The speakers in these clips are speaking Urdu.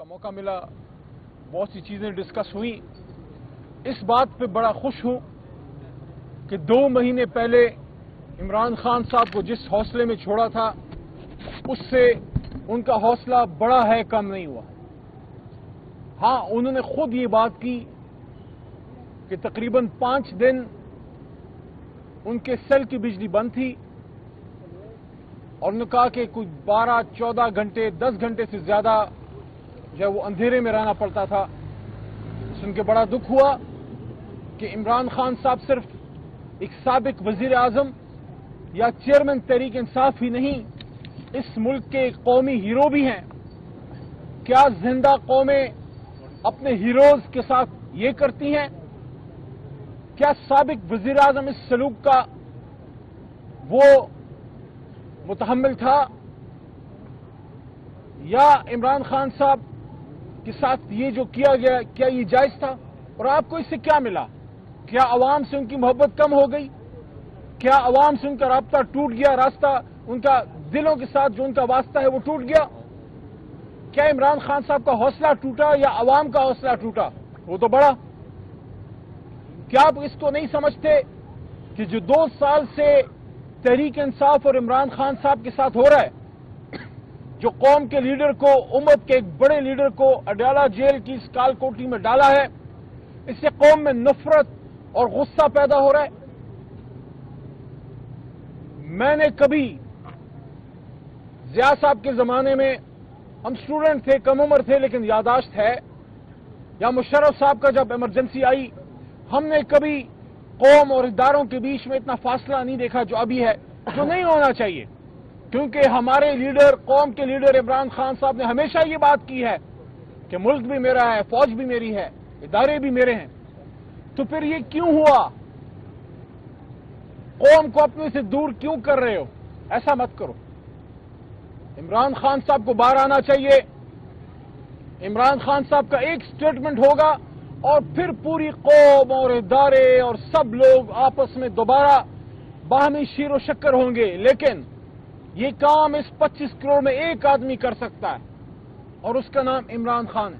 کا موقع ملا, بہت سی چیزیں ڈسکس ہوئی. اس بات پہ بڑا خوش ہوں کہ 2 مہینے پہلے عمران خان صاحب کو جس حوصلے میں چھوڑا تھا اس سے ان کا حوصلہ بڑا ہے, کم نہیں ہوا. ہاں, انہوں نے خود یہ بات کی کہ تقریباً 5 دن ان کے سیل کی بجلی بند تھی اور انہوں نے کہا کہ کوئی 12-14 گھنٹے 10 گھنٹے سے زیادہ جو وہ اندھیرے میں رہنا پڑتا تھا. سن کے بڑا دکھ ہوا کہ عمران خان صاحب صرف ایک سابق وزیر اعظم یا چیئرمین تحریک انصاف ہی نہیں, اس ملک کے قومی ہیرو بھی ہیں. کیا زندہ قومیں اپنے ہیروز کے ساتھ یہ کرتی ہیں؟ کیا سابق وزیر اعظم اس سلوک کا وہ متحمل تھا, یا عمران خان صاحب کے ساتھ یہ جو کیا گیا کیا یہ جائز تھا؟ اور آپ کو اس سے کیا ملا؟ کیا عوام سے ان کی محبت کم ہو گئی؟ کیا عوام سے ان کا رابطہ ٹوٹ گیا؟ راستہ ان کا دلوں کے ساتھ جو ان کا واسطہ ہے وہ ٹوٹ گیا؟ کیا عمران خان صاحب کا حوصلہ ٹوٹا یا عوام کا حوصلہ ٹوٹا؟ وہ تو بڑا. کیا آپ اس کو نہیں سمجھتے کہ جو 2 سال سے تحریک انصاف اور عمران خان صاحب کے ساتھ ہو رہا ہے, جو قوم کے لیڈر کو, امت کے ایک بڑے لیڈر کو اڈیالہ جیل کی اس کال کوٹری میں ڈالا ہے, اس سے قوم میں نفرت اور غصہ پیدا ہو رہا ہے؟ میں نے کبھی ضیاء صاحب کے زمانے میں, ہم اسٹوڈنٹ تھے, کم عمر تھے, لیکن یاداشت ہے, یا مشرف صاحب کا جب ایمرجنسی آئی, ہم نے کبھی قوم اور اداروں کے بیچ میں اتنا فاصلہ نہیں دیکھا جو ابھی ہے, جو نہیں ہونا چاہیے. کیونکہ ہمارے لیڈر, قوم کے لیڈر عمران خان صاحب نے ہمیشہ یہ بات کی ہے کہ ملک بھی میرا ہے, فوج بھی میری ہے, ادارے بھی میرے ہیں. تو پھر یہ کیوں ہوا؟ قوم کو اپنے سے دور کیوں کر رہے ہو؟ ایسا مت کرو. عمران خان صاحب کو باہر آنا چاہیے. عمران خان صاحب کا ایک سٹیٹمنٹ ہوگا اور پھر پوری قوم اور ادارے اور سب لوگ آپس میں دوبارہ باہمی شیر و شکر ہوں گے. لیکن یہ کام اس 25 کروڑ میں ایک آدمی کر سکتا ہے اور اس کا نام عمران خان ہے.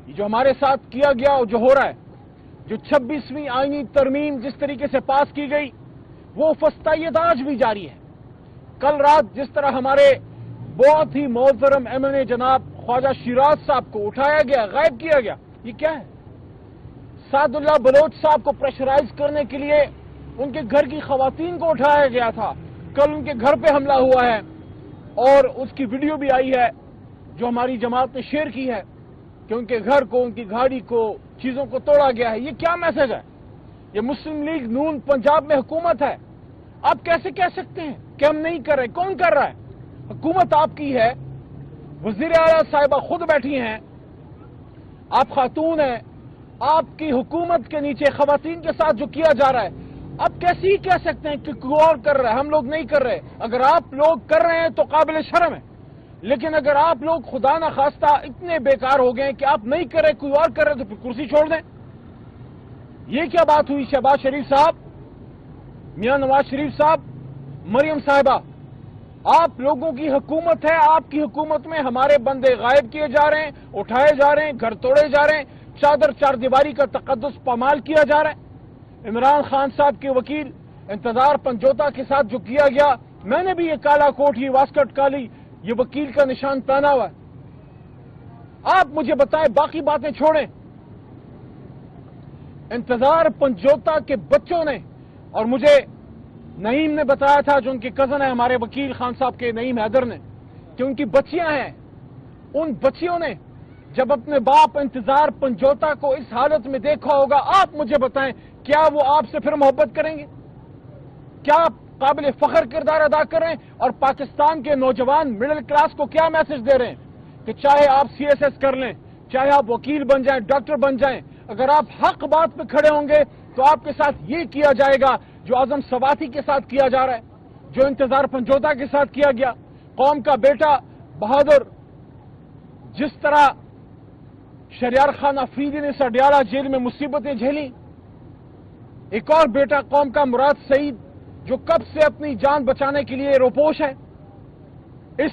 یہ جو ہمارے ساتھ کیا گیا اور جو ہو رہا ہے, جو 26ویں آئینی ترمیم جس طریقے سے پاس کی گئی, وہ فسطائیت آج بھی جاری ہے. کل رات جس طرح ہمارے بہت ہی محترم ایم این اے جناب خواجہ شیراز صاحب کو اٹھایا گیا, غائب کیا گیا, یہ کیا ہے؟ سعد اللہ بلوچ صاحب کو پریشرائز کرنے کے لیے ان کے گھر کی خواتین کو اٹھایا گیا تھا. کل ان کے گھر پہ حملہ ہوا ہے اور اس کی ویڈیو بھی آئی ہے جو ہماری جماعت نے شیئر کی ہے کہ ان کے گھر کو, ان کی گاڑی کو, چیزوں کو توڑا گیا ہے. یہ کیا میسج ہے؟ یہ مسلم لیگ نون پنجاب میں حکومت ہے. آپ کیسے کہہ سکتے ہیں کہ ہم نہیں کر رہے؟ کون کر رہا ہے؟ حکومت آپ کی ہے, وزیر اعلیٰ صاحبہ خود بیٹھی ہیں, آپ خاتون ہیں, آپ کی حکومت کے نیچے خواتین کے ساتھ جو کیا جا رہا ہے, آپ کیسے ہی کہہ سکتے ہیں کہ کوئی اور کر رہا ہے, ہم لوگ نہیں کر رہے؟ اگر آپ لوگ کر رہے ہیں تو قابل شرم ہے, لیکن اگر آپ لوگ خدا نخواستہ اتنے بیکار ہو گئے کہ آپ نہیں کر رہے, کوئی اور کر رہے, تو پھر کرسی چھوڑ دیں. یہ کیا بات ہوئی؟ شہباز شریف صاحب, میاں نواز شریف صاحب, مریم صاحبہ, آپ لوگوں کی حکومت ہے, آپ کی حکومت میں ہمارے بندے غائب کیے جا رہے ہیں, اٹھائے جا رہے ہیں, گھر توڑے جا رہے ہیں, چار دیواری کا تقدس پامال کیا جا رہا ہے. عمران خان صاحب کے وکیل انتظار پنجوتا کے ساتھ جو کیا گیا, میں نے بھی یہ کالا کوٹ, یہ واسکٹ کالی, یہ وکیل کا نشان پہنا ہوا ہے. آپ مجھے بتائیں, باقی باتیں چھوڑیں. انتظار پنجوتا کے بچوں نے, اور مجھے نعیم نے بتایا تھا جو ان کے کزن ہے ہمارے وکیل خان صاحب کے, نعیم حیدر نے, کہ ان کی بچیاں ہیں, ان بچیوں نے جب اپنے باپ انتظار پنجوتا کو اس حالت میں دیکھا ہوگا, آپ مجھے بتائیں کیا وہ آپ سے پھر محبت کریں گے؟ کیا آپ قابل فخر کردار ادا کر رہے ہیں؟ اور پاکستان کے نوجوان مڈل کلاس کو کیا میسج دے رہے ہیں کہ چاہے آپ CSS کر لیں, چاہے آپ وکیل بن جائیں, ڈاکٹر بن جائیں, اگر آپ حق بات پہ کھڑے ہوں گے تو آپ کے ساتھ یہ کیا جائے گا جو اعظم سواتی کے ساتھ کیا جا رہا ہے, جو انتظار پنجوتا کے ساتھ کیا گیا. قوم کا بیٹا بہادر, جس طرح شریار خان افریدی نے اڈیالہ جیل میں مصیبتیں جھیلی, ایک اور بیٹا قوم کا مراد سعید جو کب سے اپنی جان بچانے کے لیے روپوش ہے. اس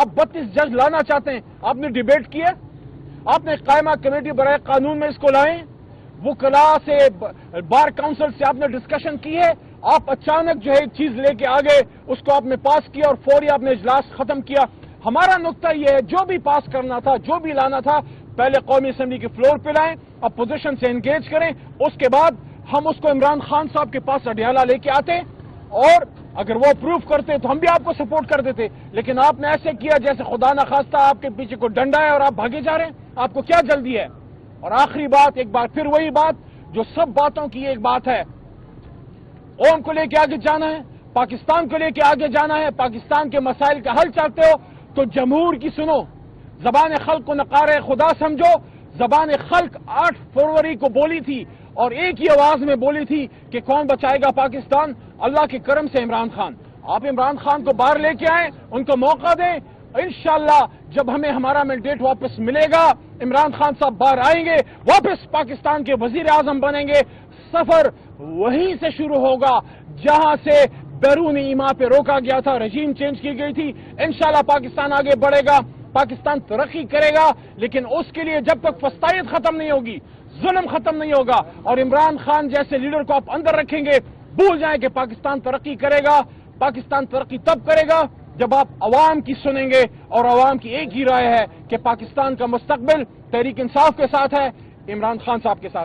آپ 32 جج لانا چاہتے ہیں، آپ نے ڈیبیٹ کی ہے؟ آپ نے قائمہ کمیٹی برائے قانون میں اس کو لائیں، وکلاء سے بار کاؤنسل سے آپ نے ڈسکشن کی ہے؟ آپ اچانک جو ہے ایک چیز لے کے آگے اس کو آپ نے پاس کیا اور فوری آپ نے اجلاس ختم کیا۔ ہمارا نقطہ یہ ہے جو بھی پاس کرنا تھا، جو بھی لانا تھا، پہلے قومی اسمبلی کے فلور پہ لائیں، اپوزیشن سے انگیج کریں، اس کے بعد ہم اس کو عمران خان صاحب کے پاس اڈیالہ لے کے آتے، اور اگر وہ اپروو کرتے تو ہم بھی آپ کو سپورٹ کر دیتے۔ لیکن آپ نے ایسے کیا جیسے خدا نخواستہ آپ کے پیچھے کو ڈنڈا ہے اور آپ بھاگے جا رہے ہیں۔ آپ کو کیا جلدی ہے؟ اور آخری بات، ایک بار پھر وہی بات جو سب باتوں کی ایک بات ہے، قوم کو لے کے آگے جانا ہے، پاکستان کو لے کے آگے جانا ہے، پاکستان کے مسائل کا حل چاہتے ہو تو جمہور کی سنو، زبان خلق کو نقار خدا سمجھو۔ زبان خلق 8 فروری کو بولی تھی اور ایک ہی آواز میں بولی تھی کہ کون بچائے گا پاکستان؟ اللہ کے کرم سے عمران خان۔ آپ عمران خان کو باہر لے کے آئیں، ان کو موقع دیں، انشاءاللہ جب ہمیں ہمارا مینڈیٹ واپس ملے گا، عمران خان صاحب باہر آئیں گے، واپس پاکستان کے وزیر اعظم بنیں گے۔ سفر وہیں سے شروع ہوگا جہاں سے بیرون ایما پہ روکا گیا تھا، رجیم چینج کی گئی تھی۔ انشاءاللہ پاکستان آگے بڑھے گا، پاکستان ترقی کرے گا، لیکن اس کے لیے جب تک فسطائیت ختم نہیں ہوگی، ظلم ختم نہیں ہوگا، اور عمران خان جیسے لیڈر کو آپ اندر رکھیں گے، بھول جائیں کہ پاکستان ترقی کرے گا۔ پاکستان ترقی تب کرے گا جب آپ عوام کی سنیں گے، اور عوام کی ایک ہی رائے ہے کہ پاکستان کا مستقبل تحریک انصاف کے ساتھ ہے، عمران خان صاحب کے ساتھ۔